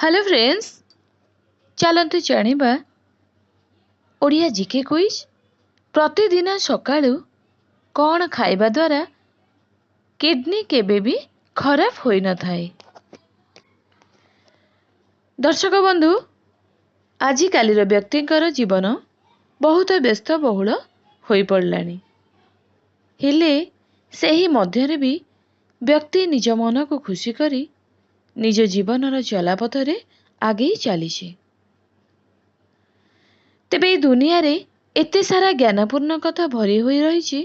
Hello friends, चलतु जानिबा Odia GK quiz. प्रतिदिन सकाळु कौन खाइबा द्वारा किडनी केबे भी खराब होई न थाए। दर्शक बंधु, आजिकालीर व्यक्तिंकर जीवन बहुत व्यस्त बहुल होई पड़लानी। हेले सेही मध्यरे भी व्यक्ति निज मन को खुशी करी निज जीवनर चलापथरे आगे चलीछे। तेबे दुनिया रे एते सारा ज्ञानपूर्ण कथा भरी होई रही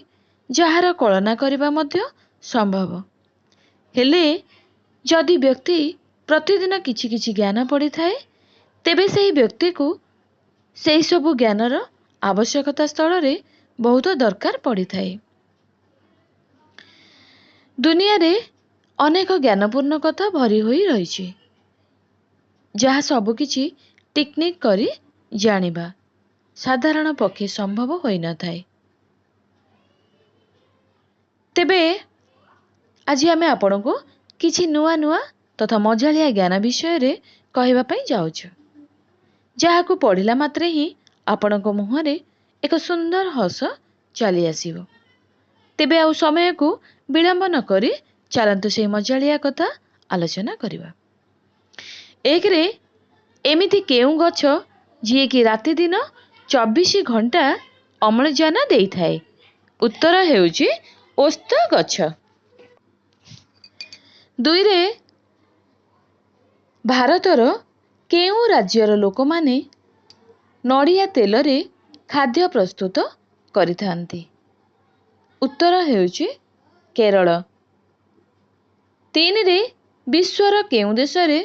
जार कल्पना करबा मध्य संभव। हेले जदि व्यक्ति प्रतिदिन किछि किछि ज्ञान पड़ी थाए तेबे सेही व्यक्ति को सेही सबु ज्ञानर आवश्यकता स्थल रे बहुत दरकार पड़ी थाए। दुनिया रे अनेक ज्ञानपूर्ण कथा भरी होई रही जहाँ सबु किछि टेक्निक करी जानिबा साधारण पक्षे संभव होई न थाए। तेबे आज आमे आपण को किछि नुआ नुआ तथा मजालिया ज्ञान विषय रे कहबा पई जाउछु, जहाँ को पढ़िला मात्रे ही आपण को मुह रे एक सुंदर हस चली आसीबो। तेबे आउ समय को विलंब न करी चलंतु से मजालिया कथा आलोचना करिबा। एक रे एमिति केउ गछ जिए कि राति दिन 24 घंटा अम्लजान देई थाए? उत्तर हेउची ओस्त गछ। दुई रे भारतर केउ राज्यर लोक माने नड़िया तेल रे खाद्य प्रस्तुत करिथांती? उत्तर हेउची केरल। तीन रे विश्वर केउ देश रे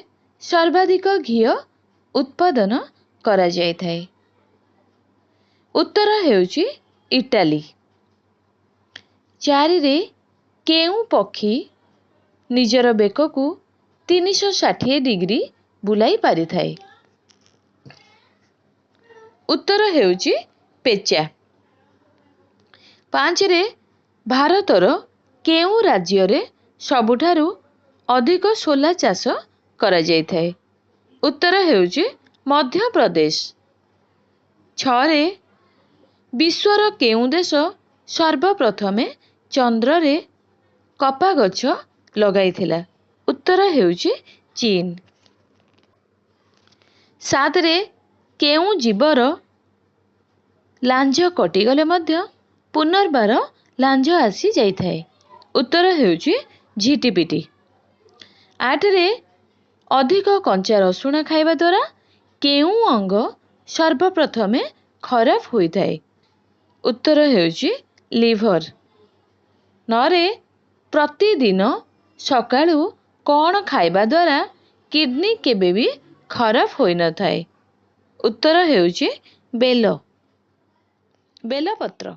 सर्वाधिक घी उत्पादन करा जाय थाए? उत्तर हेउची इटाली। चारि रे केउ पक्षी निजर बेक को 360 डिग्री बुलाई पारि थाए? उत्तर हेउची पेचा। पांच रे भारतर केउ राज्य रे सबुठारु अधिक सोला चाष करा जाय थाए? उत्तर हेउची मध्य प्रदेश। 6 रे विश्वर केउ देश सर्वप्रथमे चंद्र रे कपा गछ लगाइथिला? उत्तर हेउची चीन। 7 रे केउ जीवर लांज कटिगले मध्य पुनर्बार लांज आसी जाय थाए? उत्तर हेउची झिटिपिटी। 8 रे अधिक कंचा रसुण खाइबा द्वारा केउ अंग सर्वप्रथमे खराब होई थाए? उत्तर हेउची लिभर। 9 रे प्रतिदिन सकाळु कौन खाइबा द्वारा किडनी केबे भी खराब होई न थाए? उत्तर हेउची बेल पत्र।